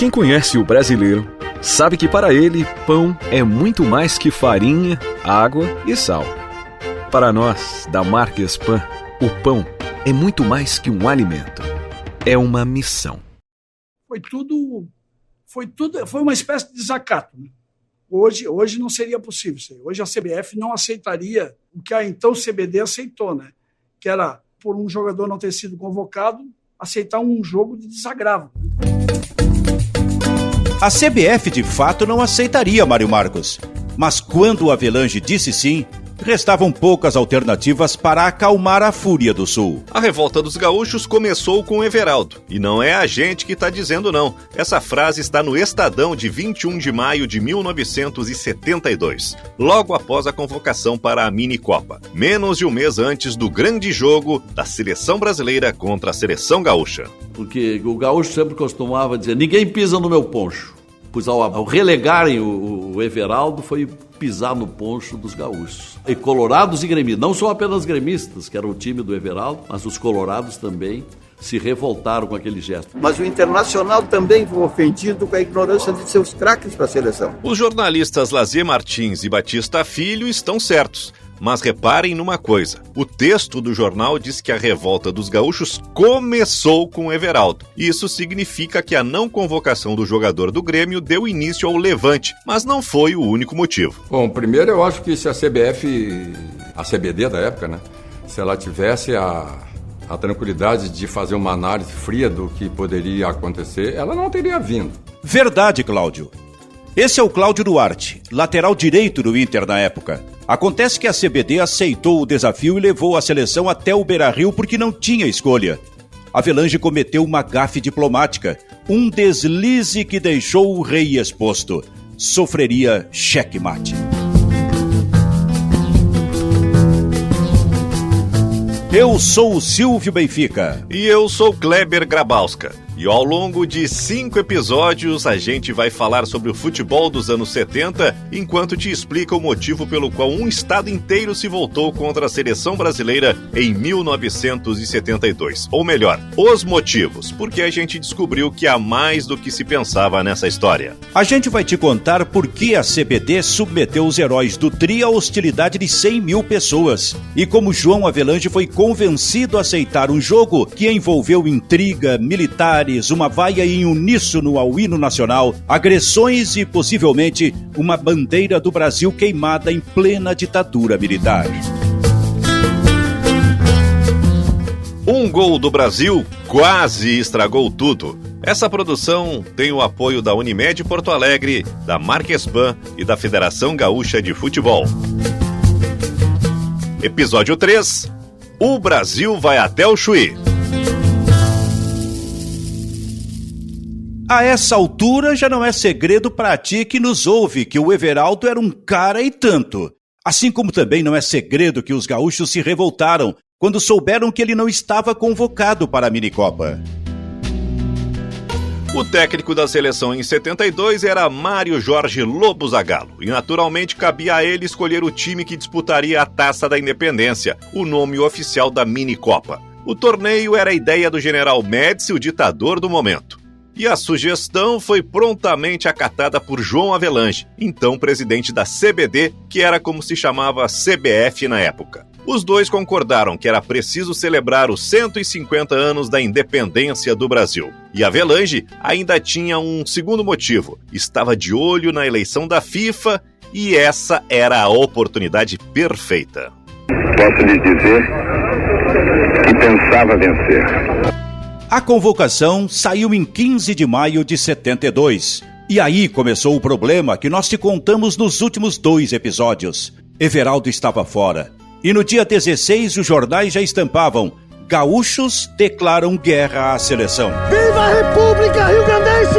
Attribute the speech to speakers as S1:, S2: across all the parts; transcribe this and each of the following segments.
S1: Quem conhece o brasileiro sabe que para ele pão é muito mais que farinha, água e sal. Para nós, da Marques Pan, o pão é muito mais que um alimento. É uma missão.
S2: Foi uma espécie de desacato, né? Hoje não seria possível isso aí. Hoje a CBF não aceitaria o que a então CBD aceitou, né? Que era, por um jogador não ter sido convocado, aceitar um jogo de desagravo.
S3: A CBF de fato não aceitaria, Mário Marcos. Mas quando o Avelange disse sim, restavam poucas alternativas para acalmar a fúria do Sul.
S4: A revolta dos gaúchos começou com o Everaldo. E não é a gente que está dizendo não. Essa frase está no Estadão de 21 de maio de 1972, logo após a convocação para a Minicopa, menos de um mês antes do grande jogo da seleção brasileira contra a seleção gaúcha.
S5: Porque o gaúcho sempre costumava dizer, ninguém pisa no meu poncho. Pois ao relegarem o Everaldo, foi pisar no poncho dos gaúchos. E colorados e gremistas, não são apenas gremistas, que era o time do Everaldo, mas os colorados também se revoltaram com aquele gesto.
S6: Mas o Internacional também foi ofendido com a ignorância de seus craques para a seleção.
S4: Os jornalistas Lazier Martins e Batista Filho estão certos. Mas reparem numa coisa, o texto do jornal diz que a revolta dos gaúchos começou com o Everaldo. Isso significa que a não convocação do jogador do Grêmio deu início ao levante, mas não foi o único motivo.
S7: Bom, primeiro eu acho que se a CBF, a CBD da época, né, se ela tivesse a tranquilidade de fazer uma análise fria do que poderia acontecer, ela não teria vindo.
S3: Verdade, Cláudio. Esse é o Cláudio Duarte, lateral direito do Inter na época. Acontece que a CBD aceitou o desafio e levou a seleção até o Beira-Rio porque não tinha escolha. Avelange cometeu uma gafe diplomática, um deslize que deixou o rei exposto. Sofreria checkmate. Eu sou o Silvio Benfica.
S4: E eu sou Kleber Grabowska. E ao longo de 5 episódios, a gente vai falar sobre o futebol dos anos 70, enquanto te explica o motivo pelo qual um estado inteiro se voltou contra a seleção brasileira em 1972. Ou melhor, os motivos, porque a gente descobriu que há mais do que se pensava nessa história.
S3: A gente vai te contar por que a CBD submeteu os heróis do Tri à hostilidade de 100 mil pessoas. E como João Avelange foi convencido a aceitar um jogo que envolveu intriga, militares, uma vaia em uníssono ao hino nacional, agressões e possivelmente uma bandeira do Brasil queimada em plena ditadura militar.
S4: Um gol do Brasil quase estragou tudo. Essa produção tem o apoio da Unimed Porto Alegre, da Marques Pan e da Federação Gaúcha de Futebol. Episódio 3. O Brasil vai até o Chuí.
S3: A essa altura já não é segredo para ti que nos ouve que o Everaldo era um cara e tanto. Assim como também não é segredo que os gaúchos se revoltaram quando souberam que ele não estava convocado para a Minicopa.
S4: O técnico da seleção em 72 era Mário Jorge Lobo Zagallo, e naturalmente cabia a ele escolher o time que disputaria a Taça da Independência, o nome oficial da Minicopa. O torneio era a ideia do general Médici, o ditador do momento. E a sugestão foi prontamente acatada por João Avelange, então presidente da CBD, que era como se chamava CBF na época. Os dois concordaram que era preciso celebrar os 150 anos da independência do Brasil. E Avelange ainda tinha um segundo motivo. Estava de olho na eleição da FIFA e essa era a oportunidade perfeita.
S8: Posso lhe dizer que pensava vencer.
S3: A convocação saiu em 15 de maio de 72. E aí começou o problema que nós te contamos nos últimos 2 episódios. Everaldo estava fora. E no dia 16 os jornais já estampavam: gaúchos declaram guerra à seleção.
S9: Viva a República Rio-Grandense!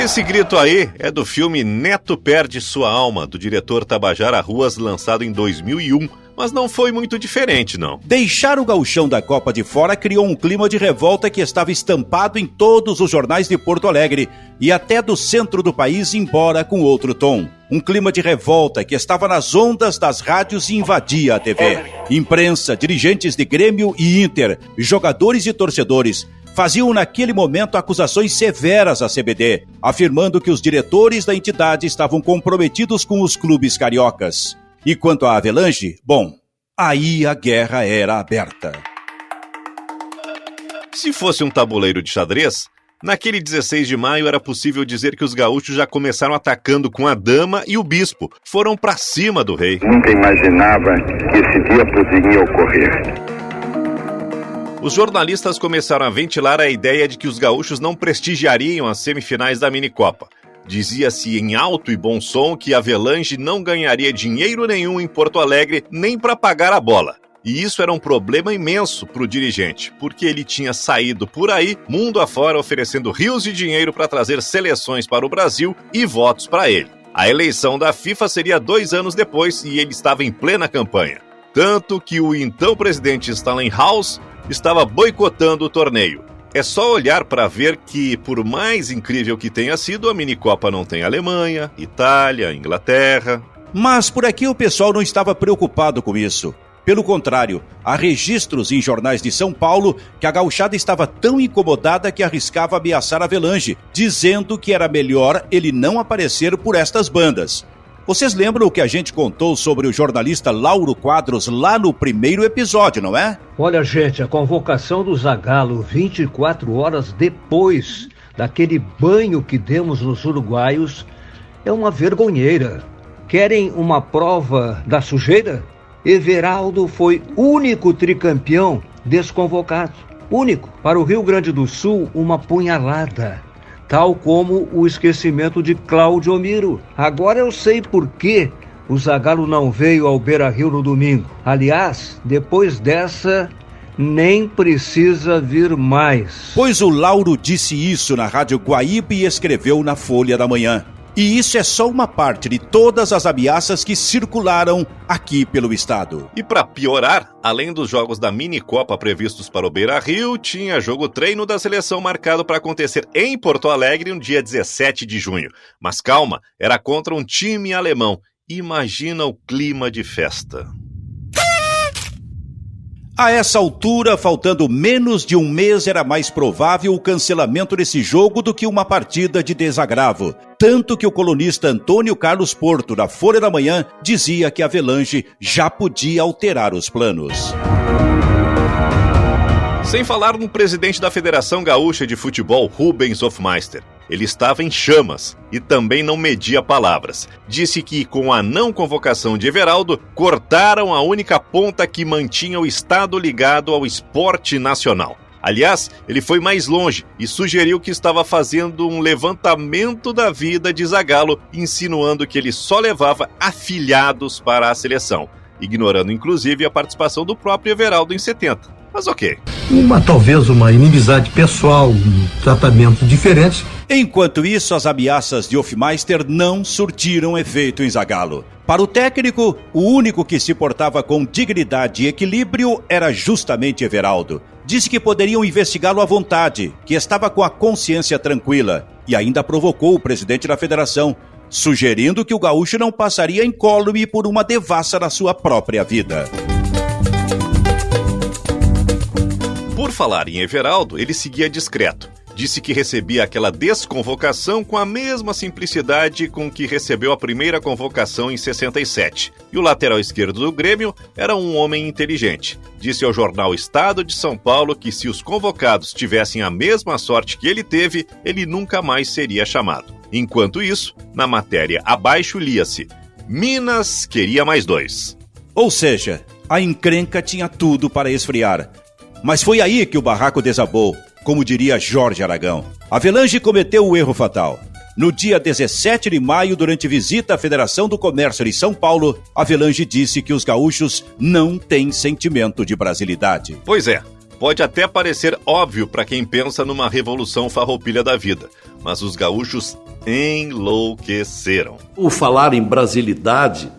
S4: Esse grito aí é do filme Neto Perde Sua Alma, do diretor Tabajara Ruas, lançado em 2001. Mas não foi muito diferente, não.
S3: Deixar o gauchão da Copa de fora criou um clima de revolta que estava estampado em todos os jornais de Porto Alegre e até do centro do país, embora com outro tom. Um clima de revolta que estava nas ondas das rádios e invadia a TV. Imprensa, dirigentes de Grêmio e Inter, jogadores e torcedores faziam naquele momento acusações severas à CBD, afirmando que os diretores da entidade estavam comprometidos com os clubes cariocas. E quanto à Avelange, bom, aí a guerra era aberta.
S4: Se fosse um tabuleiro de xadrez, naquele 16 de maio era possível dizer que os gaúchos já começaram atacando com a dama e o bispo. Foram pra cima do rei.
S8: Nunca imaginava que esse dia poderia ocorrer.
S4: Os jornalistas começaram a ventilar a ideia de que os gaúchos não prestigiariam as semifinais da Minicopa. Dizia-se em alto e bom som que a Avelange não ganharia dinheiro nenhum em Porto Alegre nem para pagar a bola. E isso era um problema imenso para o dirigente, porque ele tinha saído por aí, mundo afora, oferecendo rios de dinheiro para trazer seleções para o Brasil e votos para ele. A eleição da FIFA seria 2 anos depois e ele estava em plena campanha. Tanto que o então presidente Stanley House estava boicotando o torneio. É só olhar para ver que, por mais incrível que tenha sido, a Minicopa não tem Alemanha, Itália, Inglaterra.
S3: Mas por aqui o pessoal não estava preocupado com isso. Pelo contrário, há registros em jornais de São Paulo que a gauchada estava tão incomodada que arriscava ameaçar a Avelange, dizendo que era melhor ele não aparecer por estas bandas. Vocês lembram o que a gente contou sobre o jornalista Lauro Quadros lá no primeiro episódio, não é?
S10: Olha, gente, a convocação do Zagallo 24 horas depois daquele banho que demos nos uruguaios é uma vergonheira. Querem uma prova da sujeira? Everaldo foi único tricampeão desconvocado. Único. Para o Rio Grande do Sul, uma punhalada. Tal como o esquecimento de Cláudio Miro. Agora eu sei por que o Zagallo não veio ao Beira-Rio no domingo. Aliás, depois dessa, nem precisa vir mais.
S3: Pois o Lauro disse isso na Rádio Guaíba e escreveu na Folha da Manhã. E isso é só uma parte de todas as ameaças que circularam aqui pelo estado.
S4: E para piorar, além dos jogos da Minicopa previstos para o Beira-Rio, tinha jogo treino da seleção marcado para acontecer em Porto Alegre no dia 17 de junho. Mas calma, era contra um time alemão. Imagina o clima de festa.
S3: A essa altura, faltando menos de um mês, era mais provável o cancelamento desse jogo do que uma partida de desagravo. Tanto que o colunista Antônio Carlos Porto, da Folha da Manhã, dizia que a Avelange já podia alterar os planos.
S4: Sem falar no presidente da Federação Gaúcha de Futebol, Rubens Hofmeister. Ele estava em chamas e também não media palavras. Disse que, com a não convocação de Everaldo, cortaram a única ponta que mantinha o Estado ligado ao esporte nacional. Aliás, ele foi mais longe e sugeriu que estava fazendo um levantamento da vida de Zagallo, insinuando que ele só levava afilhados para a seleção, ignorando inclusive a participação do próprio Everaldo em 70. Mas ok.
S11: Talvez uma inimizade pessoal, um tratamento diferente.
S3: Enquanto isso, as ameaças de Hofmeister não surtiram efeito em Zagallo. Para o técnico, o único que se portava com dignidade e equilíbrio era justamente Everaldo. Disse que poderiam investigá-lo à vontade, que estava com a consciência tranquila, e ainda provocou o presidente da federação, sugerindo que o gaúcho não passaria incólume por uma devassa na sua própria vida.
S4: Por falar em Everaldo, ele seguia discreto. Disse que recebia aquela desconvocação com a mesma simplicidade com que recebeu a primeira convocação em 67. E o lateral esquerdo do Grêmio era um homem inteligente. Disse ao jornal Estado de São Paulo que se os convocados tivessem a mesma sorte que ele teve, ele nunca mais seria chamado. Enquanto isso, na matéria abaixo lia-se: Minas queria mais 2.
S3: Ou seja, a encrenca tinha tudo para esfriar. Mas foi aí que o barraco desabou, como diria Jorge Aragão. A Avelange cometeu o erro fatal. No dia 17 de maio, durante visita à Federação do Comércio de São Paulo, a Avelange disse que os gaúchos não têm sentimento de brasilidade.
S4: Pois é, pode até parecer óbvio para quem pensa numa revolução farroupilha da vida, mas os gaúchos enlouqueceram.
S5: O falar em brasilidade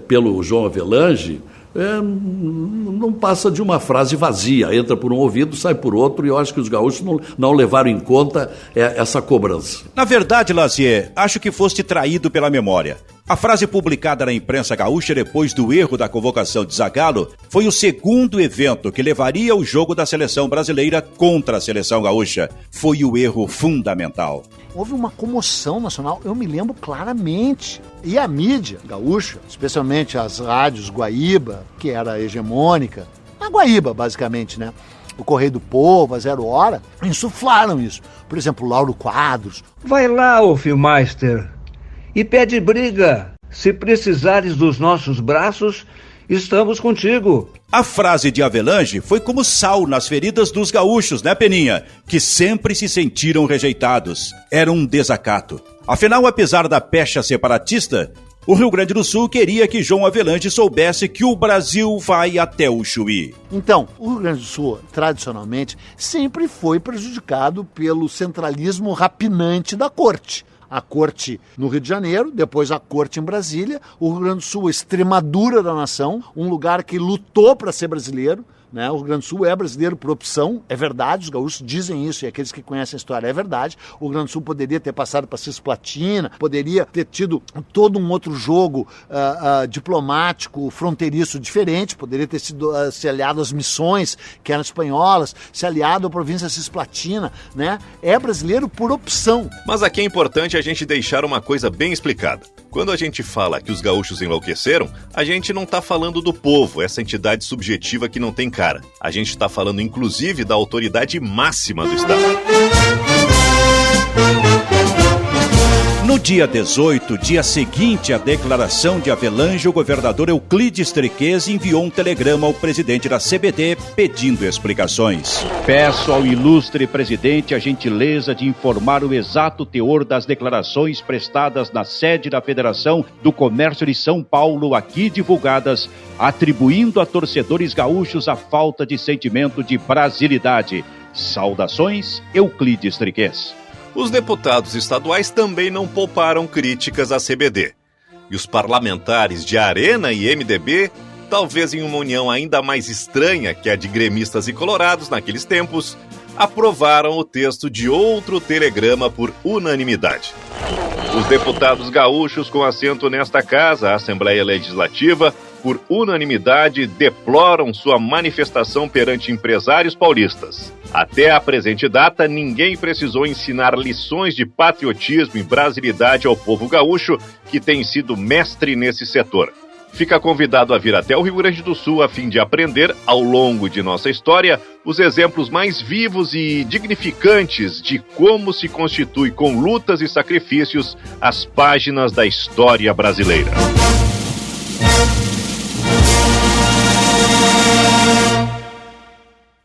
S5: pelo João Avelange não passa de uma frase vazia, entra por um ouvido, sai por outro, e eu acho que os gaúchos não levaram em conta essa cobrança.
S3: Na verdade, Lazier, acho que foste traído pela memória. A frase publicada na imprensa gaúcha depois do erro da convocação de Zagallo foi o segundo evento que levaria o jogo da seleção brasileira contra a seleção gaúcha. Foi o erro fundamental.
S12: Houve uma comoção nacional, eu me lembro claramente. E a mídia gaúcha, especialmente as rádios Guaíba, que era hegemônica, a Guaíba basicamente, né? O Correio do Povo, a Zero Hora, insuflaram isso. Por exemplo, Lauro Quadros.
S10: Vai lá, Hofmeister, e pede briga. Se precisares dos nossos braços, estamos contigo.
S3: A frase de Avelange foi como sal nas feridas dos gaúchos, né, Peninha? Que sempre se sentiram rejeitados. Era um desacato. Afinal, apesar da pecha separatista, o Rio Grande do Sul queria que João Avelange soubesse que o Brasil vai até o Chuí.
S12: Então, o Rio Grande do Sul, tradicionalmente, sempre foi prejudicado pelo centralismo rapinante da corte. A corte no Rio de Janeiro, depois a corte em Brasília, o Rio Grande do Sul, a extremadura da nação, um lugar que lutou para ser brasileiro, né? O Rio Grande do Sul é brasileiro por opção, é verdade, os gaúchos dizem isso e aqueles que conhecem a história é verdade. O Rio Grande do Sul poderia ter passado para Cisplatina, poderia ter tido todo um outro jogo diplomático, fronteiriço diferente, poderia ter sido se aliado às missões que eram espanholas, se aliado à província Cisplatina, né? É brasileiro por opção.
S4: Mas aqui é importante a gente deixar uma coisa bem explicada. Quando a gente fala que os gaúchos enlouqueceram, a gente não está falando do povo, essa entidade subjetiva que não tem cara. A gente está falando, inclusive, da autoridade máxima do Estado.
S3: No dia 18, dia seguinte à declaração de Avelange, o governador Euclides Triquez enviou um telegrama ao presidente da CBD pedindo explicações. Peço ao ilustre presidente a gentileza de informar o exato teor das declarações prestadas na sede da Federação do Comércio de São Paulo, aqui divulgadas, atribuindo a torcedores gaúchos a falta de sentimento de brasilidade. Saudações, Euclides Triquez.
S4: Os deputados estaduais também não pouparam críticas à CBD. E os parlamentares de Arena e MDB, talvez em uma união ainda mais estranha que a de gremistas e colorados naqueles tempos, aprovaram o texto de outro telegrama por unanimidade. Os deputados gaúchos com assento nesta casa, a Assembleia Legislativa, por unanimidade, deploram sua manifestação perante empresários paulistas. Até a presente data, ninguém precisou ensinar lições de patriotismo e brasilidade ao povo gaúcho, que tem sido mestre nesse setor. Fica convidado a vir até o Rio Grande do Sul a fim de aprender, ao longo de nossa história, os exemplos mais vivos e dignificantes de como se constitui com lutas e sacrifícios as páginas da história brasileira.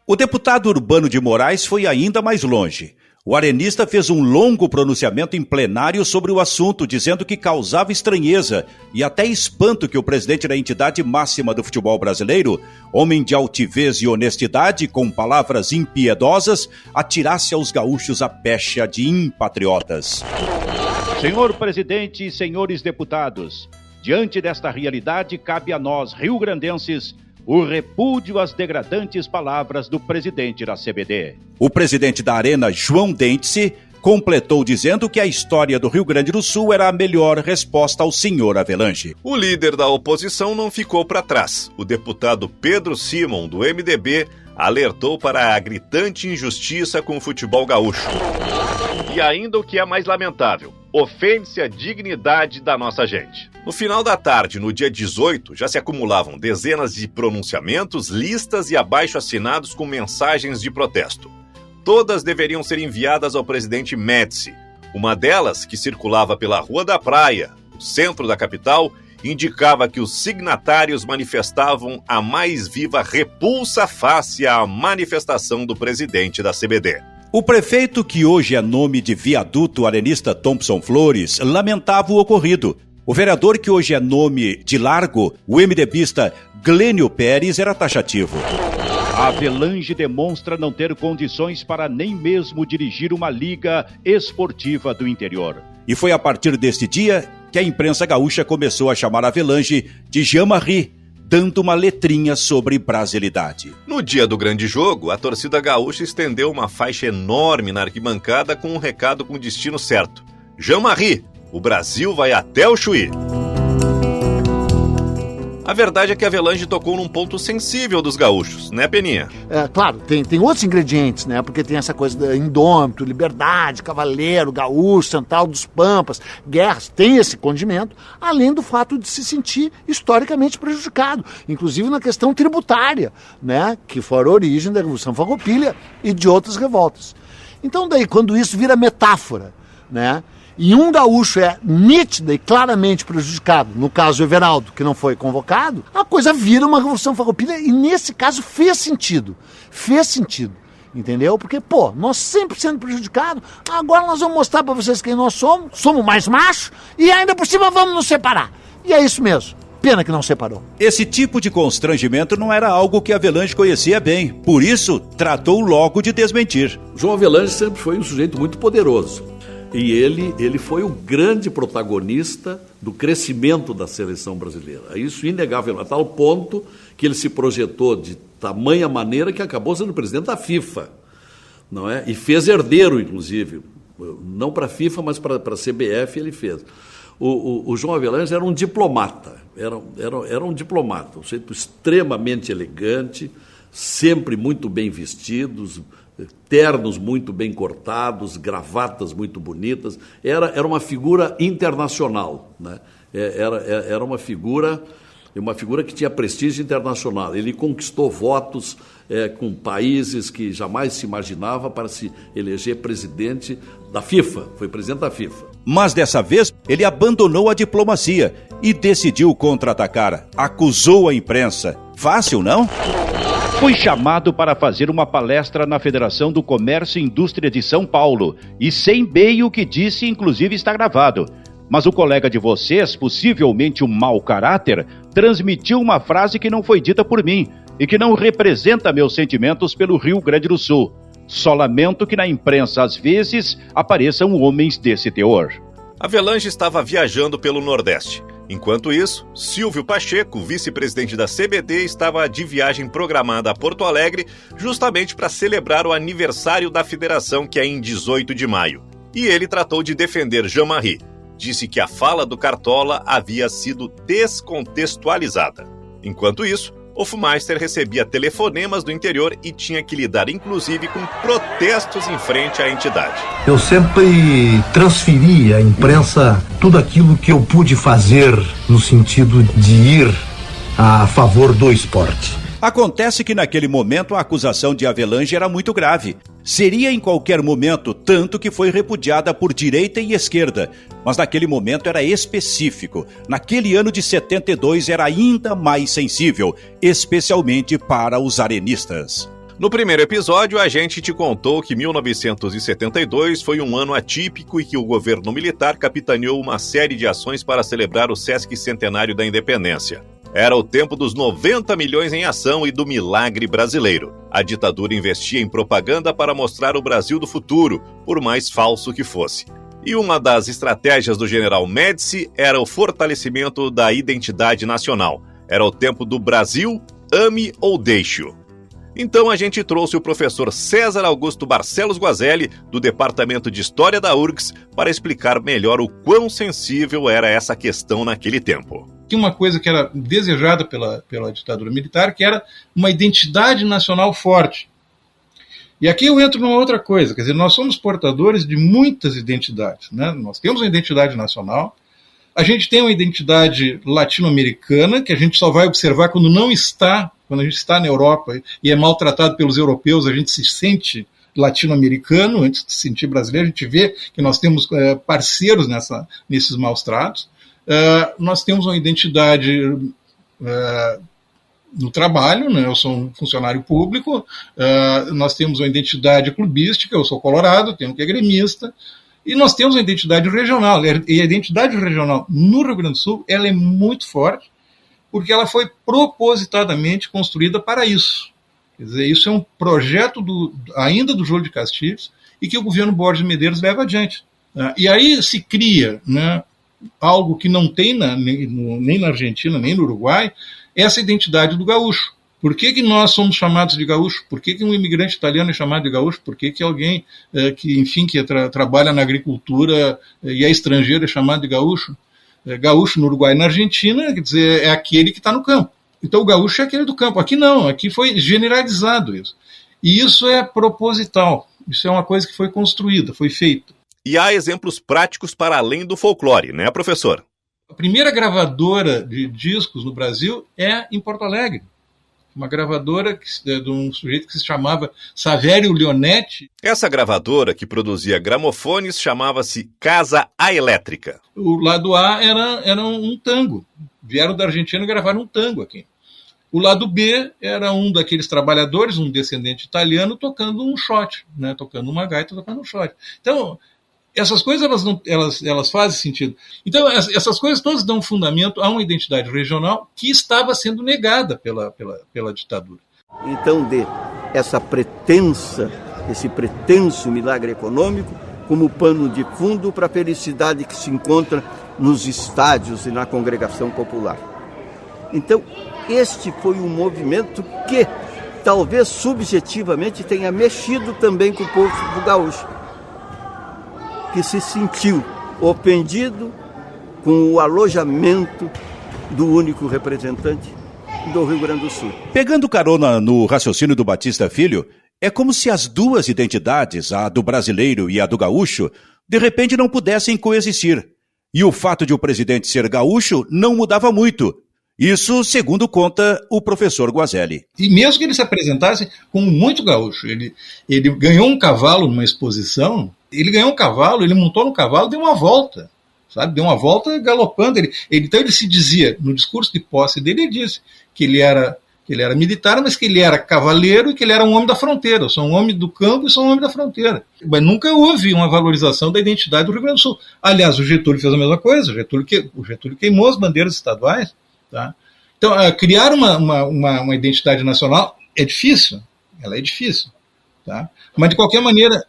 S3: O deputado Urbano de Moraes foi ainda mais longe. O arenista fez um longo pronunciamento em plenário sobre o assunto, dizendo que causava estranheza e até espanto que o presidente da entidade máxima do futebol brasileiro, homem de altivez e honestidade, com palavras impiedosas, atirasse aos gaúchos a pecha de impatriotas. Senhor presidente e senhores deputados, diante desta realidade, cabe a nós, rio-grandenses, o repúdio às degradantes palavras do presidente da CBD. O presidente da Arena, João Dentze, completou dizendo que a história do Rio Grande do Sul era a melhor resposta ao senhor Avelange.
S4: O líder da oposição não ficou para trás. O deputado Pedro Simon, do MDB, alertou para a gritante injustiça com o futebol gaúcho. E ainda o que é mais lamentável, ofende-se a dignidade da nossa gente. No final da tarde, no dia 18, já se acumulavam dezenas de pronunciamentos, listas e abaixo-assinados com mensagens de protesto. Todas deveriam ser enviadas ao presidente Médici. Uma delas, que circulava pela Rua da Praia, no centro da capital, indicava que os signatários manifestavam a mais viva repulsa face à manifestação do presidente da CBD.
S3: O prefeito, que hoje é nome de viaduto arenista Thompson Flores, lamentava o ocorrido. O vereador, que hoje é nome de Largo, o MDBista Glênio Pérez, era taxativo. Avelange demonstra não ter condições para nem mesmo dirigir uma liga esportiva do interior. E foi a partir deste dia que a imprensa gaúcha começou a chamar Avelange de Jean-Marie, dando uma letrinha sobre brasilidade.
S4: No dia do grande jogo, a torcida gaúcha estendeu uma faixa enorme na arquibancada com um recado com destino certo. Jean-Marie, o Brasil vai até o Chuí. A verdade é que Avelange tocou num ponto sensível dos gaúchos, né, Peninha?
S12: Claro, tem outros ingredientes, né? Porque tem essa coisa da indômito, liberdade, cavaleiro, gaúcho, central dos pampas, guerras, tem esse condimento, além do fato de se sentir historicamente prejudicado, inclusive na questão tributária, né? Que foi a origem da Revolução Farroupilha e de outras revoltas. Então daí, quando isso vira metáfora, né? E um gaúcho é nítida e claramente prejudicado, no caso o Everaldo, que não foi convocado, a coisa vira uma Revolução Farroupilha e nesse caso fez sentido, entendeu? Porque, nós sempre sendo prejudicados, agora nós vamos mostrar para vocês quem nós somos mais machos e ainda por cima vamos nos separar. E é isso mesmo. Pena que não separou.
S3: Esse tipo de constrangimento não era algo que Avelange conhecia bem, por isso tratou logo de desmentir.
S5: João Avelange sempre foi um sujeito muito poderoso. E ele foi o grande protagonista do crescimento da seleção brasileira. Isso inegável, a tal ponto que ele se projetou de tamanha maneira que acabou sendo presidente da FIFA, não é? E fez herdeiro, inclusive. Não para a FIFA, mas para a CBF ele fez. O João Avelange era um diplomata, era um diplomata, um sujeito extremamente elegante, sempre muito bem vestidos, ternos muito bem cortados, gravatas muito bonitas. Era uma figura internacional, né? Era uma figura que tinha prestígio internacional. Ele conquistou votos com países que jamais se imaginava para se eleger presidente da FIFA. Foi presidente da FIFA.
S3: Mas dessa vez ele abandonou a diplomacia e decidiu contra-atacar. Acusou a imprensa. Fácil, não? Fui chamado para fazer uma palestra na Federação do Comércio e Indústria de São Paulo. E sem bem o que disse, inclusive está gravado. Mas o colega de vocês, possivelmente um mau caráter, transmitiu uma frase que não foi dita por mim e que não representa meus sentimentos pelo Rio Grande do Sul. Só lamento que na imprensa, às vezes, apareçam homens desse teor.
S4: Avelange estava viajando pelo Nordeste. Enquanto isso, Silvio Pacheco, vice-presidente da CBD, estava de viagem programada a Porto Alegre justamente para celebrar o aniversário da federação, que é em 18 de maio. E ele tratou de defender Jean-Marie. Disse que a fala do Cartola havia sido descontextualizada. Enquanto isso, Hofmeister recebia telefonemas do interior e tinha que lidar inclusive com protestos em frente à entidade.
S11: Eu sempre transferi à imprensa tudo aquilo que eu pude fazer no sentido de ir a favor do esporte.
S3: Acontece que naquele momento a acusação de Avelange era muito grave. Seria em qualquer momento, tanto que foi repudiada por direita e esquerda. Mas naquele momento era específico. Naquele ano de 72 era ainda mais sensível, especialmente para os arenistas.
S4: No primeiro episódio, a gente te contou que 1972 foi um ano atípico e que o governo militar capitaneou uma série de ações para celebrar o Sesc Centenário da Independência. Era o tempo dos 90 milhões em ação e do milagre brasileiro. A ditadura investia em propaganda para mostrar o Brasil do futuro, por mais falso que fosse. E uma das estratégias do general Médici era o fortalecimento da identidade nacional. Era o tempo do Brasil, ame ou deixe-o. Então a gente trouxe o professor César Augusto Barcelos Guazelli, do Departamento de História da URGS, para explicar melhor o quão sensível era essa questão naquele tempo.
S13: Tinha uma coisa que era desejada pela ditadura militar, que era uma identidade nacional forte. E aqui eu entro numa outra coisa, quer dizer, nós somos portadores de muitas identidades, né? Nós temos uma identidade nacional, a gente tem uma identidade latino-americana, que a gente só vai observar quando a gente está na Europa e é maltratado pelos europeus, a gente se sente latino-americano, antes de se sentir brasileiro, a gente vê que nós temos parceiros nesses maus tratos. Nós temos uma identidade no trabalho, né? Eu sou um funcionário público, nós temos uma identidade clubística, eu sou colorado, tenho que é gremista, e nós temos uma identidade regional, e a identidade regional no Rio Grande do Sul ela é muito forte, porque ela foi propositadamente construída para isso. Quer dizer, isso é um projeto ainda do Júlio de Castilhos e que o governo Borges Medeiros leva adiante. E aí se cria, né, algo que não tem nem na Argentina, nem no Uruguai, essa identidade do gaúcho. Por que nós somos chamados de gaúcho? Por que um imigrante italiano é chamado de gaúcho? Por que alguém que trabalha na agricultura e é estrangeiro é chamado de gaúcho? gaúcho no Uruguai e na Argentina, quer dizer, é aquele que está no campo. Então o gaúcho é aquele do campo. Aqui não, aqui foi generalizado isso. E isso é proposital, isso é uma coisa que foi construída, foi feita.
S4: E há exemplos práticos para além do folclore, né, professor?
S13: A primeira gravadora de discos no Brasil é em Porto Alegre. Uma gravadora de um sujeito que se chamava Savério Leonetti.
S4: Essa gravadora, que produzia gramofones, chamava-se Casa A Elétrica.
S13: O lado A era um tango. Vieram da Argentina e gravaram um tango aqui. O lado B era um daqueles trabalhadores, um descendente italiano, tocando um shot, né? Tocando uma gaita, tocando um shot. Então, essas coisas elas fazem sentido. Então, essas coisas todas dão fundamento a uma identidade regional que estava sendo negada pela ditadura.
S6: Então, esse pretenso milagre econômico como pano de fundo para a felicidade que se encontra nos estádios e na congregação popular. Então, este foi um movimento que, talvez subjetivamente, tenha mexido também com o povo gaúcho, que se sentiu ofendido com o alojamento do único representante do Rio Grande do Sul.
S3: Pegando carona no raciocínio do Batista Filho, é como se as duas identidades, a do brasileiro e a do gaúcho, de repente não pudessem coexistir. E o fato de o presidente ser gaúcho não mudava muito. Isso, segundo conta o professor Guazelli.
S13: E mesmo que ele se apresentasse como muito gaúcho, ele ganhou um cavalo numa exposição, ele montou no cavalo, deu uma volta, sabe? Deu uma volta galopando. Então ele se dizia, no discurso de posse dele, ele disse que ele era militar, mas que ele era cavaleiro e que ele era um homem da fronteira. Eu sou um homem do campo e sou um homem da fronteira. Mas nunca houve uma valorização da identidade do Rio Grande do Sul. Aliás, o Getúlio fez a mesma coisa. O Getúlio queimou as bandeiras estaduais. Tá? Então, criar uma identidade nacional é difícil. Ela é difícil. Tá? Mas, de qualquer maneira,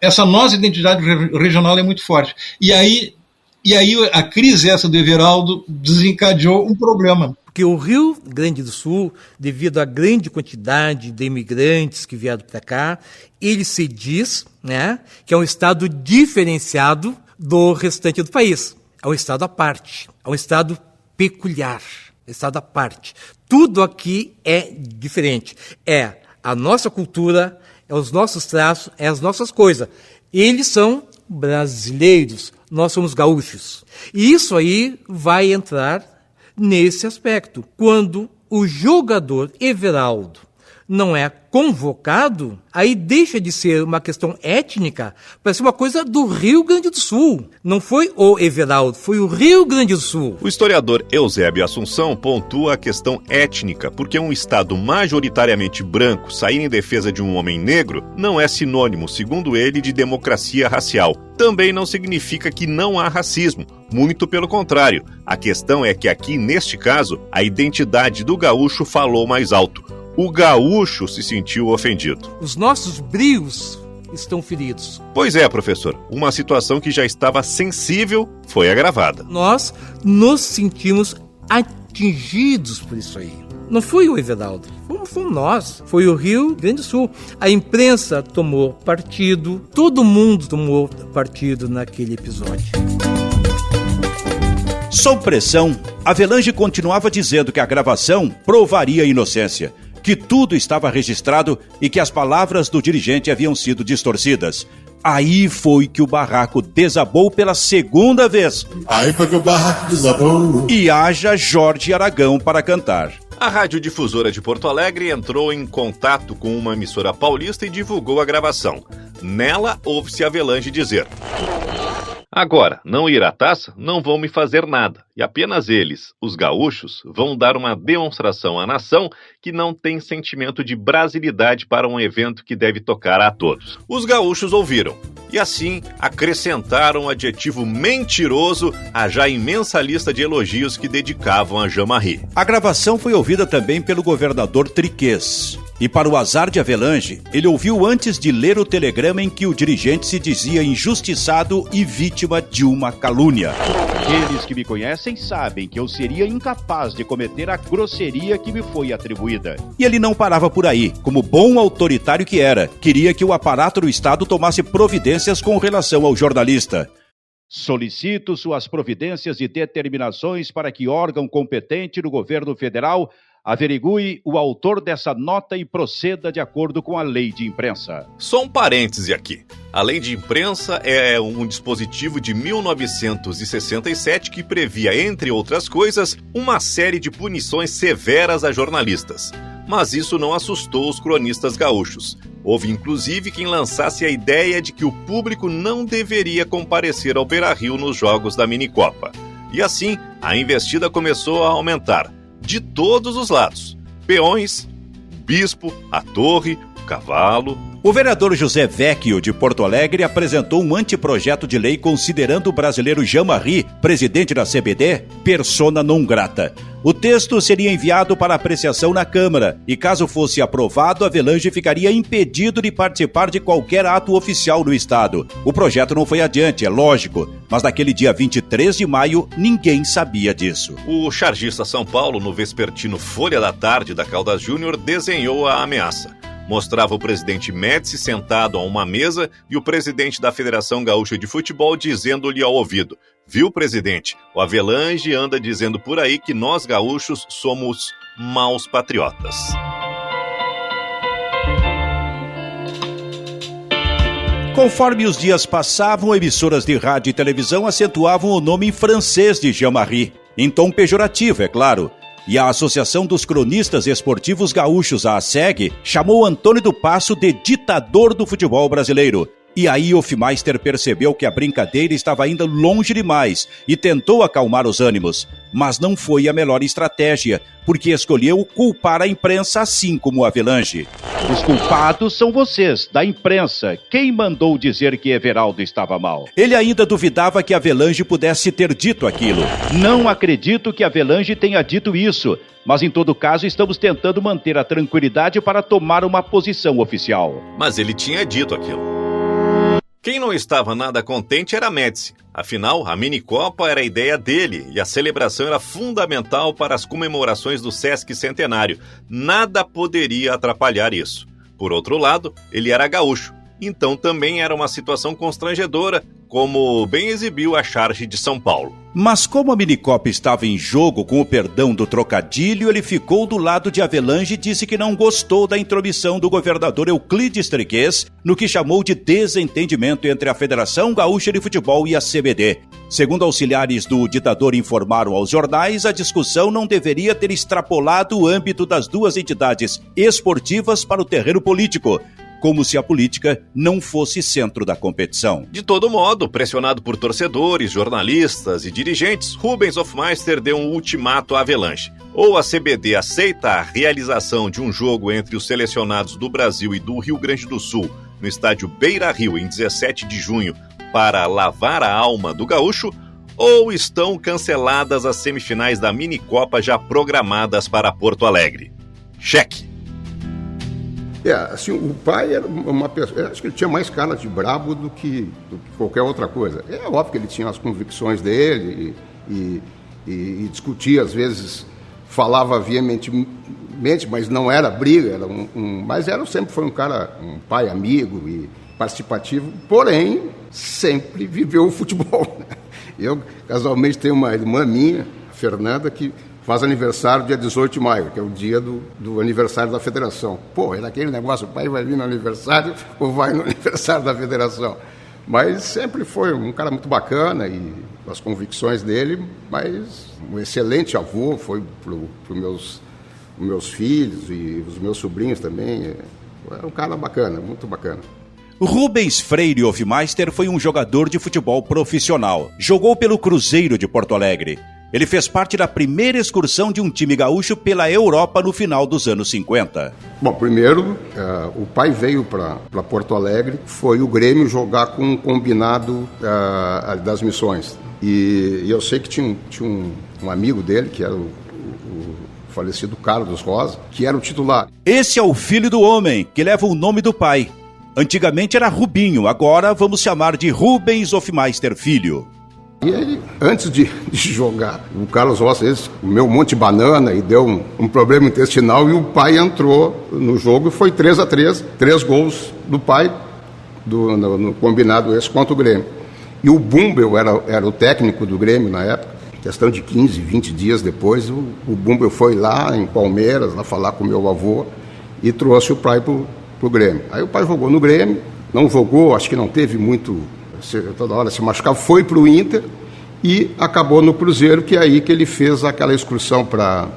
S13: essa nossa identidade regional é muito forte. E aí a crise essa do Everaldo desencadeou um problema.
S14: Porque o Rio Grande do Sul, devido à grande quantidade de imigrantes que vieram para cá, ele se diz, né, que é um estado diferenciado do restante do país. É um estado à parte, é um estado peculiar, estado à parte. Tudo aqui é diferente. É a nossa cultura, é os nossos traços, é as nossas coisas. Eles são brasileiros, nós somos gaúchos. E isso aí vai entrar nesse aspecto. Quando o jogador Everaldo não é convocado, aí deixa de ser uma questão étnica para ser uma coisa do Rio Grande do Sul. Não foi o Everaldo, foi o Rio Grande do Sul.
S4: O historiador Eusébio Assunção pontua a questão étnica, porque um estado majoritariamente branco sair em defesa de um homem negro não é sinônimo, segundo ele, de democracia racial. Também não significa que não há racismo. Muito pelo contrário. A questão é que aqui, neste caso, a identidade do gaúcho falou mais alto. O gaúcho se sentiu ofendido.
S14: Os nossos brios estão feridos.
S4: Pois é, professor. Uma situação que já estava sensível foi agravada.
S14: Nós nos sentimos atingidos por isso aí. Não foi o Everaldo, fomos nós. Foi o Rio Grande do Sul. A imprensa tomou partido, todo mundo tomou partido naquele episódio.
S3: Sob pressão, Avelange continuava dizendo que a gravação provaria a inocência, que tudo estava registrado e que as palavras do dirigente haviam sido distorcidas. Aí foi que o barraco desabou pela segunda vez.
S9: Aí foi que o barraco desabou.
S3: E haja Jorge Aragão para cantar.
S4: A radiodifusora de Porto Alegre entrou em contato com uma emissora paulista e divulgou a gravação. Nela, ouve-se Avelange dizer: agora, não ir à taça, não vão me fazer nada. E apenas eles, os gaúchos, vão dar uma demonstração à nação que não tem sentimento de brasilidade para um evento que deve tocar a todos. Os gaúchos ouviram. E assim, acrescentaram o adjetivo mentiroso à já imensa lista de elogios que dedicavam a Jean-Marie.
S3: A gravação foi ouvida também pelo governador Triquês. E para o azar de Avelange, ele ouviu antes de ler o telegrama em que o dirigente se dizia injustiçado e vítima de uma calúnia.
S15: Aqueles que me conhecem sabem que eu seria incapaz de cometer a grosseria que me foi atribuída.
S3: E ele não parava por aí. Como bom autoritário que era, queria que o aparato do Estado tomasse providências com relação ao jornalista.
S15: Solicito suas providências e determinações para que órgão competente do governo federal averigue o autor dessa nota e proceda de acordo com a lei de imprensa.
S4: Só um parêntese aqui. A lei de imprensa é um dispositivo de 1967 que previa, entre outras coisas, uma série de punições severas a jornalistas. Mas isso não assustou os cronistas gaúchos. Houve inclusive quem lançasse a ideia de que o público não deveria comparecer ao Beira-Rio nos jogos da Minicopa. E assim, a investida começou a aumentar. De todos os lados. Peões, Bispo, a Torre, o Cavalo.
S3: O vereador José Vecchio, de Porto Alegre, apresentou um anteprojeto de lei considerando o brasileiro Jean-Marie, presidente da CBD, persona non grata. O texto seria enviado para apreciação na Câmara e, caso fosse aprovado, Avelange ficaria impedido de participar de qualquer ato oficial no Estado. O projeto não foi adiante, é lógico, mas naquele dia 23 de maio, ninguém sabia disso.
S4: O chargista São Paulo, no vespertino Folha da Tarde da Caldas Júnior, desenhou a ameaça. Mostrava o presidente Médici sentado a uma mesa e o presidente da Federação Gaúcha de Futebol dizendo-lhe ao ouvido: "Viu, presidente, o Avelange anda dizendo por aí que nós gaúchos somos maus patriotas."
S3: Conforme os dias passavam, emissoras de rádio e televisão acentuavam o nome em francês de Jean-Marie, em tom pejorativo, é claro. E a Associação dos Cronistas Esportivos Gaúchos, a ASEG, chamou Antônio do Passo de ditador do futebol brasileiro. E aí Hofmeister percebeu que a brincadeira estava indo longe demais e tentou acalmar os ânimos. Mas não foi a melhor estratégia, porque escolheu culpar a imprensa assim como o Avelange.
S15: Os culpados são vocês, da imprensa. Quem mandou dizer que Everaldo estava mal?
S3: Ele ainda duvidava que Avelange pudesse ter dito aquilo.
S15: Não acredito que Avelange tenha dito isso, mas em todo caso estamos tentando manter a tranquilidade para tomar uma posição oficial.
S4: Mas ele tinha dito aquilo. Quem não estava nada contente era Médici. Afinal, a Minicopa era a ideia dele e a celebração era fundamental para as comemorações do Sesc Centenário. Nada poderia atrapalhar isso. Por outro lado, ele era gaúcho, então também era uma situação constrangedora, como bem exibiu a charge de São Paulo.
S3: Mas como a Minicopa estava em jogo, com o perdão do trocadilho, ele ficou do lado de Avelange e disse que não gostou da intromissão do governador Euclides Triquez no que chamou de desentendimento entre a Federação Gaúcha de Futebol e a CBD. Segundo auxiliares do ditador informaram aos jornais, a discussão não deveria ter extrapolado o âmbito das duas entidades esportivas para o terreno político, como se a política não fosse centro da competição.
S4: De todo modo, pressionado por torcedores, jornalistas e dirigentes, Rubens Hofmeister deu um ultimato à Avelange. Ou a CBD aceita a realização de um jogo entre os selecionados do Brasil e do Rio Grande do Sul no estádio Beira-Rio em 17 de junho para lavar a alma do gaúcho, ou estão canceladas as semifinais da Minicopa já programadas para Porto Alegre. Cheque.
S16: Assim, o pai era uma pessoa, acho que ele tinha mais cara de brabo do que qualquer outra coisa. É óbvio que ele tinha as convicções dele e discutia, às vezes falava veementemente, mas não era briga, era mas sempre foi um cara, um pai amigo e participativo, porém sempre viveu o futebol, né? Eu, casualmente, tenho uma irmã minha, a Fernanda, que faz aniversário dia 18 de maio, que é o dia do aniversário da federação. Pô, era aquele negócio, o pai vai vir no aniversário ou vai no aniversário da federação. Mas sempre foi um cara muito bacana e as convicções dele, mas um excelente avô, foi para os meus filhos e os meus sobrinhos também. Era um cara bacana, muito bacana.
S3: Rubens Freire Hofmeister foi um jogador de futebol profissional. Jogou pelo Cruzeiro de Porto Alegre. Ele fez parte da primeira excursão de um time gaúcho pela Europa no final dos anos 50.
S16: Bom, primeiro, o pai veio para Porto Alegre, foi o Grêmio jogar com um combinado das Missões. E eu sei que tinha um amigo dele, que era o falecido Carlos Rosa, que era o titular.
S3: Esse é o filho do homem, que leva o nome do pai. Antigamente era Rubinho, agora vamos chamar de Rubens Hofmeister Filho.
S16: E ele, antes de jogar, o Carlos Rossi comeu um monte de banana e deu um problema intestinal e o pai entrou no jogo e foi 3-3, 3 gols do pai no combinado esse contra o Grêmio. E o Bumbel era o técnico do Grêmio na época. Questão de 15, 20 dias depois, o Bumbel foi lá em Palmeiras, lá falar com o meu avô, e trouxe o pai pro Grêmio. Aí o pai jogou no Grêmio, não jogou, acho que não teve muito, toda hora se machucava, foi pro Inter e acabou no Cruzeiro, que é aí que ele fez aquela excursão para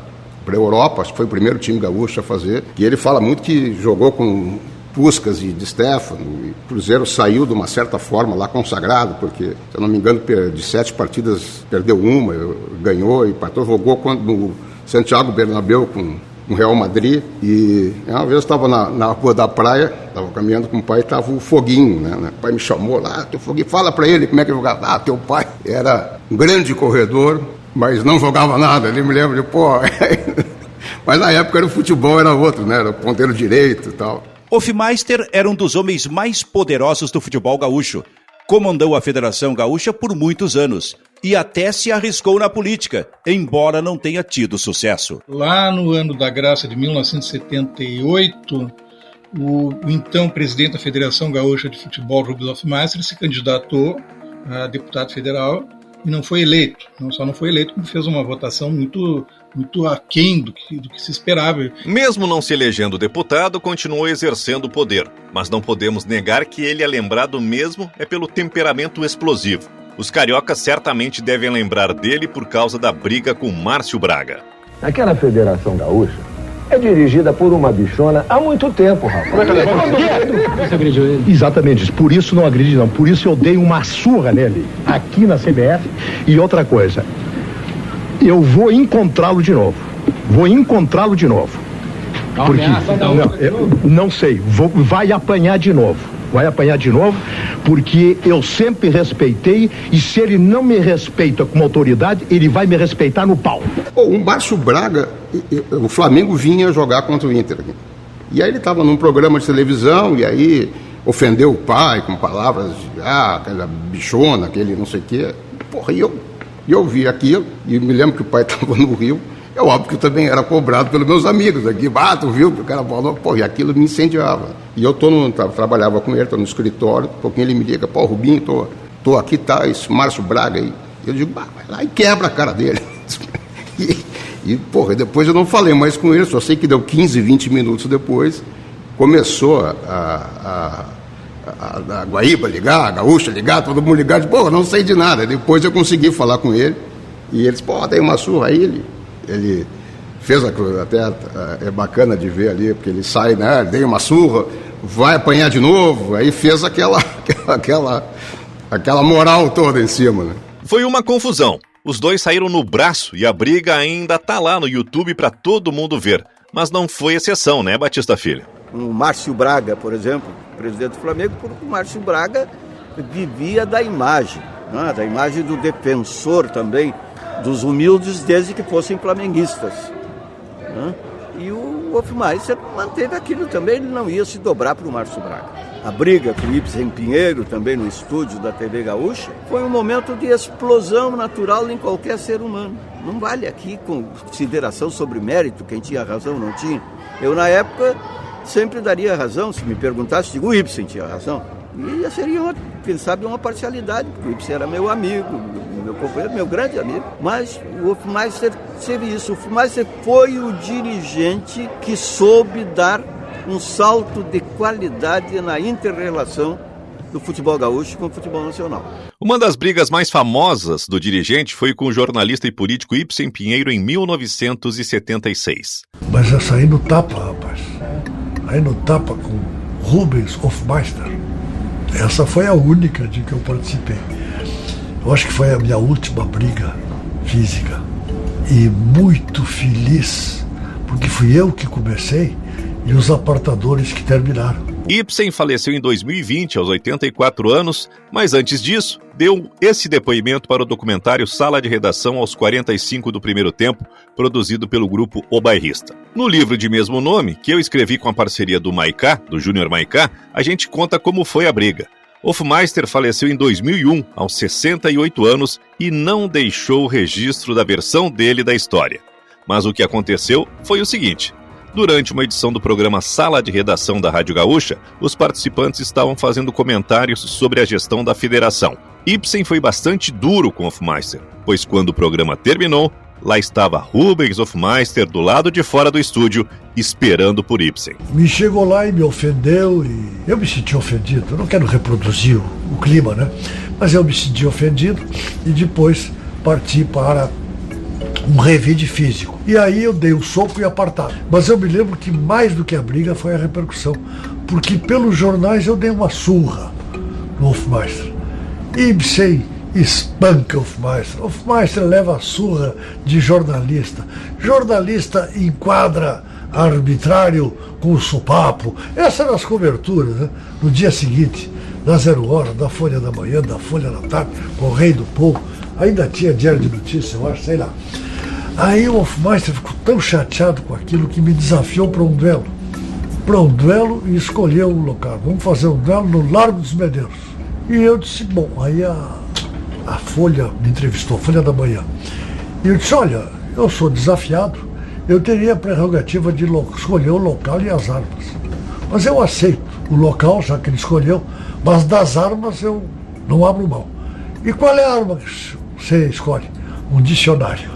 S16: a Europa, acho que foi o primeiro time gaúcho a fazer, e ele fala muito que jogou com Puskás e Di Stefano, e o Cruzeiro saiu de uma certa forma lá consagrado, porque, se eu não me engano, de 7 partidas perdeu uma, ganhou, e Patrão jogou no Santiago Bernabéu com o Real Madrid, e uma vez eu estava na rua da praia, estava caminhando com o pai, estava o Foguinho, né? O pai me chamou lá, teu Foguinho, fala para ele como é que ele jogava. Teu pai era um grande corredor, mas não jogava nada. Ele me lembra de, mas na época o futebol era outro, né? Era ponteiro direito e tal.
S3: Hofmeister era um dos homens mais poderosos do futebol gaúcho. Comandou a Federação Gaúcha por muitos anos e até se arriscou na política, embora não tenha tido sucesso.
S13: Lá no ano da graça de 1978, o então presidente da Federação Gaúcha de Futebol, Rubens Hofmeister, se candidatou a deputado federal e não foi eleito. Só não foi eleito, como fez uma votação muito aquém do que se esperava.
S4: Mesmo não se elegendo deputado, continuou exercendo o poder. Mas não podemos negar que ele é lembrado mesmo pelo temperamento explosivo. Os cariocas certamente devem lembrar dele por causa da briga com Márcio Braga.
S17: Aquela Federação Gaúcha é dirigida por uma bichona há muito tempo, rapaz.
S18: Você agrediu ele?
S11: Exatamente, por isso não agredi não, por isso eu dei uma surra nele, aqui na CBF. E outra coisa, eu vou encontrá-lo de novo. Porque, não sei, vai apanhar de novo, porque eu sempre respeitei, e se ele não me respeita como autoridade, ele vai me respeitar no pau.
S16: O Márcio Braga, o Flamengo vinha jogar contra o Inter. E aí ele estava num programa de televisão, e aí ofendeu o pai com palavras de, aquela bichona, aquele não sei o quê. Porra, e eu vi aquilo, e me lembro que o pai estava no Rio. É óbvio que eu também era cobrado pelos meus amigos aqui. Tu viu que o cara falou? Pô, e aquilo me incendiava. E eu trabalhava com ele, tô no escritório, um pouquinho ele me liga, Rubinho, tô aqui, tá, esse Márcio Braga aí. Eu digo, vai lá e quebra a cara dele. Porra, depois eu não falei mais com ele, só sei que deu 15, 20 minutos depois, começou a Guaíba ligar, a Gaúcha ligar, todo mundo ligar, pô, não sei de nada. Depois eu consegui falar com ele, e eles, dei uma surra aí, ele fez até é bacana de ver ali, porque ele sai, né, dei uma surra, vai apanhar de novo, aí fez aquela moral toda em cima, né?
S4: Foi uma confusão. Os dois saíram no braço e a briga ainda tá lá no YouTube para todo mundo ver. Mas não foi exceção, né, Batista Filho?
S6: O Márcio Braga, por exemplo, presidente do Flamengo, porque o Márcio Braga vivia da imagem do defensor também, dos humildes desde que fossem flamenguistas. E o Hofmeister manteve aquilo também, ele não ia se dobrar para o Márcio Braga. A briga com o Ibsen Pinheiro, também no estúdio da TV Gaúcha, foi um momento de explosão natural em qualquer ser humano. Não vale aqui consideração sobre mérito, quem tinha razão não tinha. Eu, na época, sempre daria razão, se me perguntasse, digo, o Ibsen tinha razão. E seria, quem sabe, uma parcialidade, porque o Ibsen era meu amigo, meu companheiro, meu grande amigo. Mas o Hofmeister teve isso. O Hofmeister foi o dirigente que soube dar um salto de qualidade na inter-relação do futebol gaúcho com o futebol nacional.
S4: Uma das brigas mais famosas do dirigente foi com o jornalista e político Ibsen Pinheiro em 1976.
S9: Mas eu saí no tapa, rapaz. Aí no tapa com Rubens Hofmeister. Essa foi a única de que eu participei. Eu acho que foi a minha última briga física. E muito feliz, porque fui eu que comecei e os apartadores que terminaram.
S4: Ibsen faleceu em 2020, aos 84 anos, mas antes disso, deu esse depoimento para o documentário Sala de Redação aos 45 do Primeiro Tempo, produzido pelo grupo O Bairrista. No livro de mesmo nome, que eu escrevi com a parceria do Maicá, do Júnior Maicá, a gente conta como foi a briga. Hofmeister faleceu em 2001, aos 68 anos, e não deixou o registro da versão dele da história. Mas o que aconteceu foi o seguinte: Durante uma edição do programa Sala de Redação da Rádio Gaúcha, os participantes estavam fazendo comentários sobre a gestão da federação. Ibsen foi bastante duro com Hofmeister, pois quando o programa terminou, lá estava Rubens Hofmeister do lado de fora do estúdio, esperando por Ibsen.
S9: Me chegou lá e me ofendeu, e eu me senti ofendido. Eu não quero reproduzir o clima, né? Mas eu me senti ofendido e depois parti para um revide físico. E aí eu dei um soco e apartado. Mas eu me lembro que mais do que a briga foi a repercussão, porque pelos jornais eu dei uma surra no Hofmeister. Ibsen espanca Hofmeister. Hofmeister leva a surra de jornalista. Jornalista enquadra arbitrário com o sopapo. Essas eram as coberturas, né? No dia seguinte, na 0 Hora, da Folha da Manhã, da Folha da Tarde, Correio do Povo. Ainda tinha Diário de Notícias, eu acho, sei lá. Aí o Hofmeister ficou tão chateado com aquilo que me desafiou para um duelo. E escolheu o local. Vamos fazer um duelo no Largo dos Medeiros. E eu disse, bom, aí a Folha me entrevistou, Folha da Manhã. E eu disse, olha, eu sou desafiado, eu teria a prerrogativa de escolher o local e as armas. Mas eu aceito o local, já que ele escolheu, mas das armas eu não abro mão. E qual é a arma que você escolhe? Um dicionário.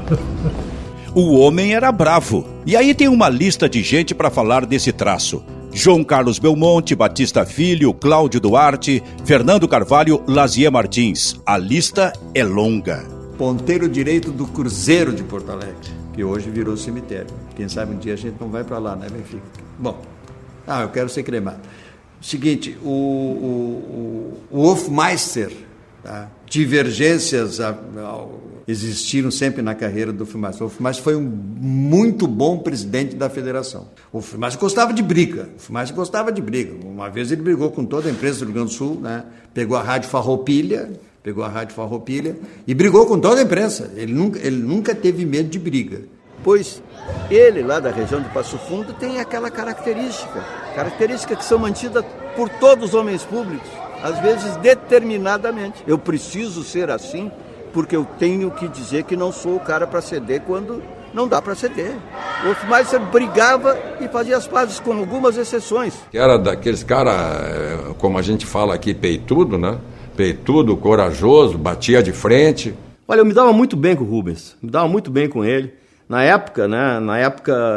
S3: O homem era bravo. E aí tem uma lista de gente para falar desse traço. João Carlos Belmonte, Batista Filho, Cláudio Duarte, Fernando Carvalho, Lazier Martins. A lista é longa.
S6: Ponteiro direito do Cruzeiro de Porto Alegre, que hoje virou cemitério. Quem sabe um dia a gente não vai para lá, né, Benfica? Bom, eu quero ser cremado. Seguinte, o Hofmeister, tá? Divergências existiram sempre na carreira do Hofmeister. O Hofmeister foi um muito bom presidente da federação. O Hofmeister gostava de briga. Uma vez ele brigou com toda a empresa do Rio Grande do Sul, né? Pegou a Rádio Farroupilha e brigou com toda a imprensa. Ele nunca teve medo de briga. Pois ele, lá da região de Passo Fundo, tem aquela característica que são mantidas por todos os homens públicos, às vezes determinadamente. Eu preciso ser assim, porque eu tenho que dizer que não sou o cara para ceder quando não dá para ceder. O Hofmeister brigava e fazia as pazes, com algumas exceções.
S7: Era daqueles caras, como a gente fala aqui, peitudo, né? Peitudo, corajoso, batia de frente.
S19: Olha, eu me dava muito bem com o Rubens, me dava muito bem com ele. Na época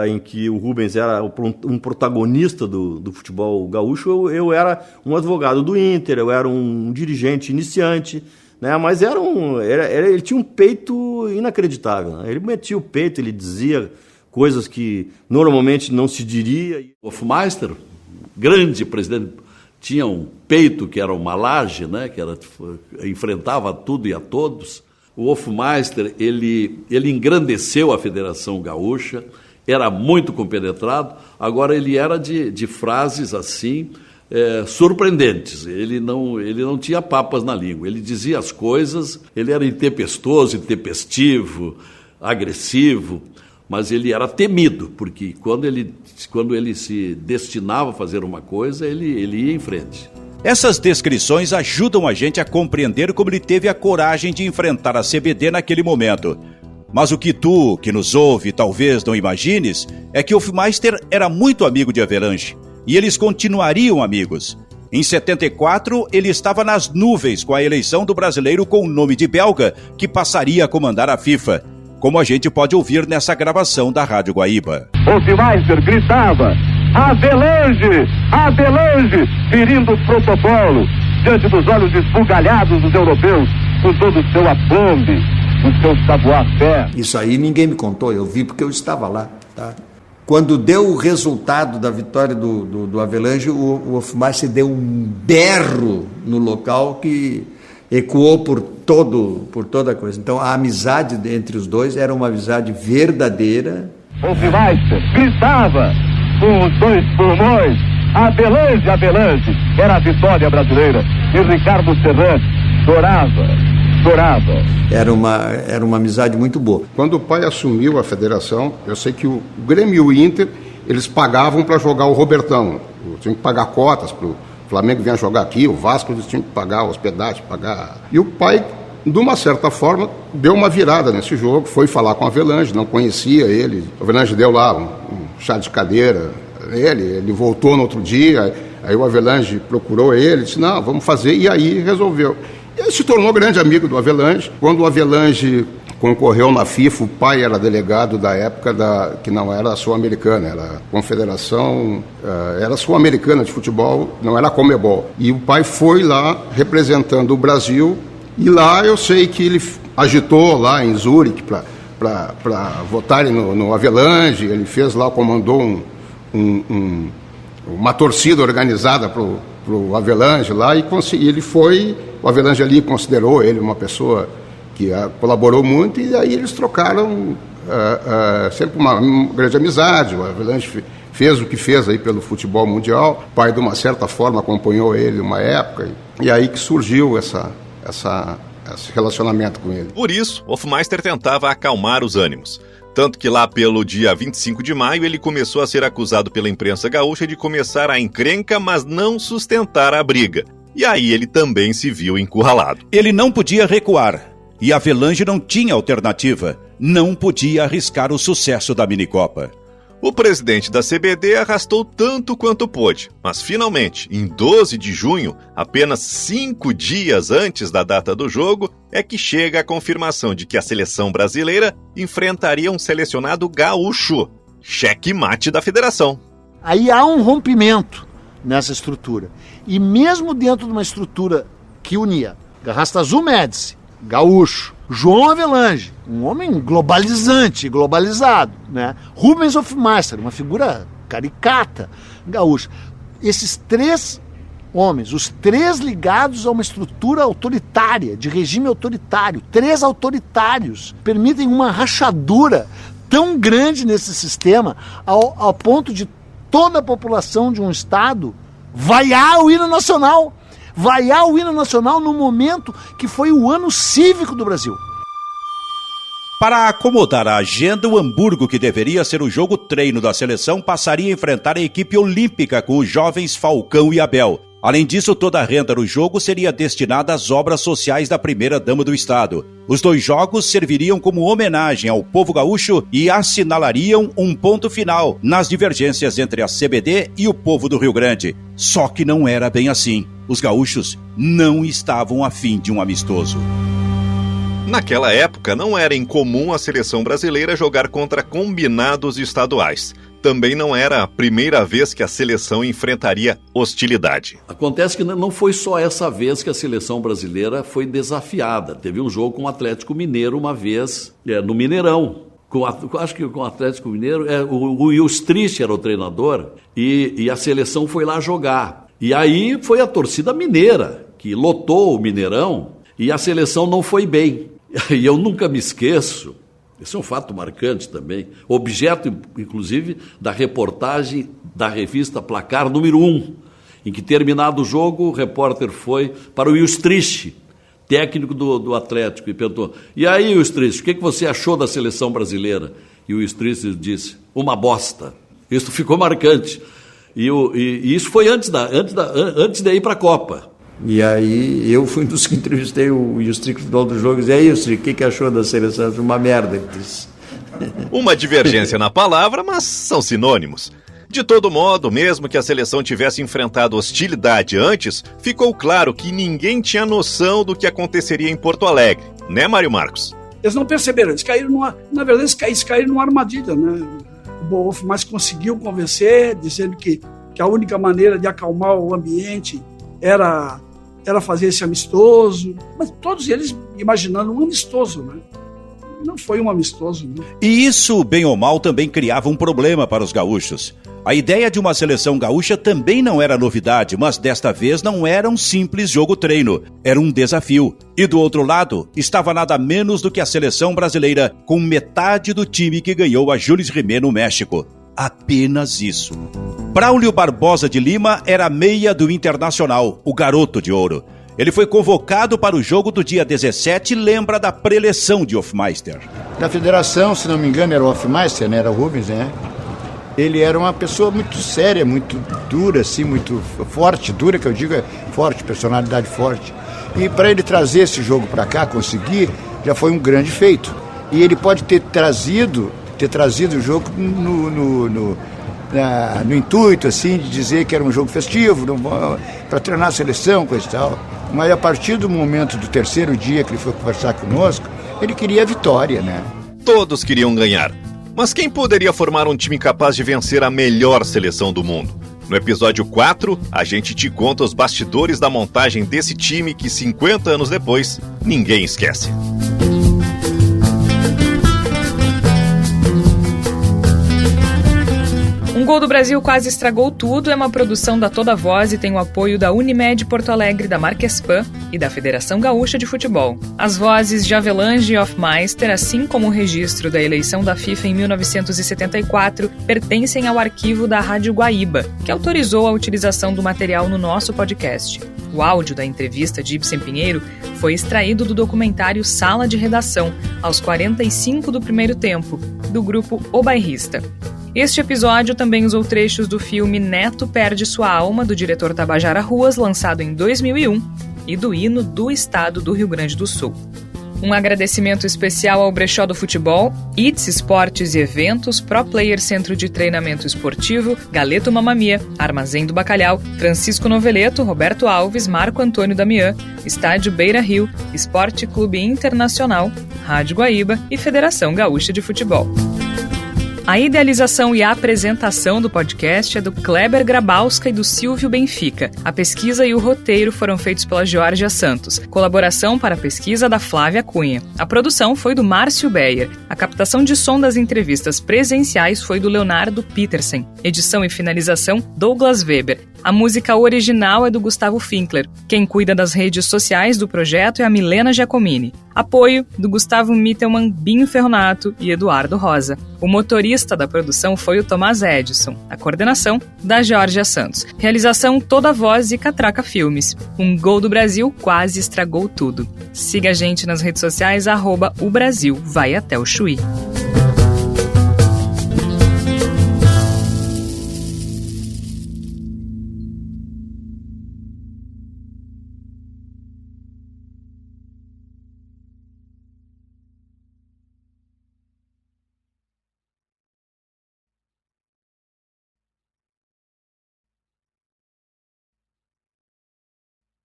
S19: em que o Rubens era um protagonista do futebol gaúcho, eu era um advogado do Inter, eu era um dirigente iniciante, né? Mas ele tinha um peito inacreditável, né? Ele metia o peito, ele dizia coisas que normalmente não se diria.
S5: O Hofmeister, grande presidente, tinha um peito que era uma laje, né? Enfrentava tudo e a todos. O Hofmeister, ele engrandeceu a Federação Gaúcha, era muito compenetrado, agora ele era de frases assim, surpreendentes. Ele não tinha papas na língua, ele dizia as coisas, ele era intempestuoso, intempestivo, agressivo, mas ele era temido, porque quando ele se destinava a fazer uma coisa, ele ia em frente.
S3: Essas descrições ajudam a gente a compreender como ele teve a coragem de enfrentar a CBD naquele momento. Mas o que tu, que nos ouve, talvez não imagines, é que o Hofmeister era muito amigo de Avelange, e eles continuariam amigos. Em 74, ele estava nas nuvens com a eleição do brasileiro com o nome de belga, que passaria a comandar a FIFA, como a gente pode ouvir nessa gravação da Rádio Guaíba.
S20: Hofmeister gritava: Avelange! Avelange! Ferindo o protocolo, diante dos olhos esbugalhados dos europeus, com todo o seu aplombe, o seu savoir-faire.
S6: Isso aí ninguém me contou, eu vi porque eu estava lá, tá? Quando deu o resultado da vitória do Avelange, o Hofmeister deu um berro no local que ecoou por toda a coisa. Então a amizade entre os dois era uma amizade verdadeira.
S20: Hofmeister gritava com os dois pulmões: Avelange, Avelange! Era a vitória brasileira. E Ricardo Serrano chorava.
S6: Era uma amizade muito boa.
S16: Quando o pai assumiu a federação, eu sei que o Grêmio e o Inter, eles pagavam para jogar o Robertão. Tinham que pagar cotas para o Flamengo vinha jogar aqui, o Vasco, eles tinham que pagar hospedagem, pagar... E o pai, de uma certa forma, deu uma virada nesse jogo, foi falar com o Avelange, não conhecia ele. O Avelange deu lá chá de cadeira nele, ele voltou no outro dia, aí o Avelange procurou ele, disse, não, vamos fazer, e aí resolveu. E ele se tornou grande amigo do Avelange. Quando o Avelange concorreu na FIFA, o pai era delegado da época que não era a Sul-Americana, era a Confederação, era a Sul-Americana de Futebol, não era a Comebol. E o pai foi lá representando o Brasil, e lá eu sei que ele agitou lá em Zurique para votarem no Avelange, ele fez lá, comandou uma torcida organizada para o Avelange lá, e ele foi, o Avelange ali considerou ele uma pessoa que colaborou muito, e aí eles trocaram sempre uma grande amizade. O Avelange fez o que fez aí pelo futebol mundial, o pai de uma certa forma acompanhou ele uma época, e aí que surgiu esse relacionamento com ele.
S4: Por isso, Hofmeister tentava acalmar os ânimos. Tanto que lá pelo dia 25 de maio ele começou a ser acusado pela imprensa gaúcha de começar a encrenca, mas não sustentar a briga. E aí ele também se viu encurralado.
S3: Ele não podia recuar. E Avelange não tinha alternativa, não podia arriscar o sucesso da minicopa.
S4: O presidente da CBD arrastou tanto quanto pôde, mas finalmente, em 12 de junho, apenas 5 dias antes da data do jogo, é que chega a confirmação de que a seleção brasileira enfrentaria um selecionado gaúcho. Cheque-mate da federação.
S12: Aí há um rompimento nessa estrutura. E mesmo dentro de uma estrutura que unia Garrastazu Médici, gaúcho, João Avelange, um homem globalizado, né? Rubens Hofmeister, uma figura caricata, gaúcha. Esses 3 homens, os 3 ligados a uma estrutura autoritária, de regime autoritário, 3 autoritários, permitem uma rachadura tão grande nesse sistema, ao ponto de toda a população de um estado vaiar o hino nacional. Vaiar o hino nacional no momento que foi o ano cívico do Brasil.
S3: Para acomodar a agenda, o Hamburgo, que deveria ser o jogo treino da seleção, passaria a enfrentar a equipe olímpica com os jovens Falcão e Abel. Além disso, toda a renda do jogo seria destinada às obras sociais da primeira-dama do estado. Os 2 jogos serviriam como homenagem ao povo gaúcho e assinalariam um ponto final nas divergências entre a CBD e o povo do Rio Grande. Só que não era bem assim. Os gaúchos não estavam afim de um amistoso.
S4: Naquela época, não era incomum a seleção brasileira jogar contra combinados estaduais. Também não era a primeira vez que a seleção enfrentaria hostilidade.
S5: Acontece que não foi só essa vez que a seleção brasileira foi desafiada. Teve um jogo com o Atlético Mineiro uma vez, no Mineirão. Acho que com o Atlético Mineiro, o Ilstrich era o treinador, e a seleção foi lá jogar. E aí foi a torcida mineira, que lotou o Mineirão, e a seleção não foi bem. E eu nunca me esqueço, esse é um fato marcante também, objeto, inclusive, da reportagem da revista Placar número 1, em que, terminado o jogo, o repórter foi para o Ilstrich, técnico do Atlético, e perguntou, e aí, Ilstrich, o que você achou da seleção brasileira? E o Ilstrich disse, uma bosta. Isso ficou marcante. E isso foi antes de ir para a Copa.
S19: E aí eu fui um dos que entrevistei o Ilstrich no final do jogo e disse, e aí, Ilstrich, o que achou da seleção? Uma merda, ele disse.
S4: Uma divergência na palavra, mas são sinônimos. De todo modo, mesmo que a seleção tivesse enfrentado hostilidade antes, ficou claro que ninguém tinha noção do que aconteceria em Porto Alegre. Né, Mário Marcos?
S2: Eles não perceberam, eles caíram na verdade, eles caíram numa armadilha, né? O Hofmeister conseguiu convencer, dizendo que a única maneira de acalmar o ambiente era fazer esse amistoso, mas todos eles imaginando um amistoso, né? Não foi um amistoso, né?
S3: E isso, bem ou mal, também criava um problema para os gaúchos. A ideia de uma seleção gaúcha também não era novidade, mas desta vez não era um simples jogo-treino, era um desafio. E do outro lado, estava nada menos do que a seleção brasileira, com metade do time que ganhou a Jules Rimet no México. Apenas isso. Braulio Barbosa de Lima era meia do Internacional, o garoto de ouro. Ele foi convocado para o jogo do dia 17 e lembra da preleção de Hofmeister.
S12: Na federação, se não me engano, era o Hofmeister, né? Era o Rubens, né? Ele era uma pessoa muito séria, muito dura, assim, muito forte. Dura, que eu digo, é forte, personalidade forte. E para ele trazer esse jogo para cá, conseguir, já foi um grande feito. E ele pode ter trazido
S21: ter trazido o jogo no intuito, assim, de dizer que era um jogo festivo, para treinar a seleção, coisa e tal. Mas a partir do momento do terceiro dia que ele foi conversar conosco, ele queria a vitória, né?
S4: Todos queriam ganhar. Mas quem poderia formar um time capaz de vencer a melhor seleção do mundo? No episódio 4, a gente te conta os bastidores da montagem desse time que 50 anos depois, ninguém esquece.
S22: Um Gol do Brasil Quase Estragou Tudo é uma produção da Toda Voz e tem o apoio da Unimed Porto Alegre, da Marquespan e da Federação Gaúcha de Futebol. As vozes de Avelange e Hofmeister, assim como o registro da eleição da FIFA em 1974, pertencem ao arquivo da Rádio Guaíba, que autorizou a utilização do material no nosso podcast. O áudio da entrevista de Ibsen Pinheiro foi extraído do documentário Sala de Redação, aos 45 do primeiro tempo, do grupo O Bairrista. Este episódio também usou trechos do filme Neto Perde Sua Alma, do diretor Tabajara Ruas, lançado em 2001, e do hino do estado do Rio Grande do Sul. Um agradecimento especial ao Brechó do Futebol, ITS Esportes e Eventos, Pro Player Centro de Treinamento Esportivo, Galeto Mamamia, Armazém do Bacalhau, Francisco Noveleto, Roberto Alves, Marco Antônio Damian, Estádio Beira Rio, Esporte Clube Internacional, Rádio Guaíba e Federação Gaúcha de Futebol. A idealização e a apresentação do podcast é do Kleber Grabowska e do Silvio Benfica. A pesquisa e o roteiro foram feitos pela Georgia Santos. Colaboração para a pesquisa da Flávia Cunha. A produção foi do Márcio Beyer. A captação de som das entrevistas presenciais foi do Leonardo Petersen. Edição e finalização, Douglas Weber. A música original é do Gustavo Finkler. Quem cuida das redes sociais do projeto é a Milena Giacomini. Apoio do Gustavo Mittelman, Binho Ferronato e Eduardo Rosa. O motorista da produção foi o Tomás Edson. A coordenação, da Georgia Santos. Realização Toda Voz e Catraca Filmes. Um Gol do Brasil Quase Estragou Tudo. Siga a gente nas redes sociais, @o Brasil vai até o Chuí.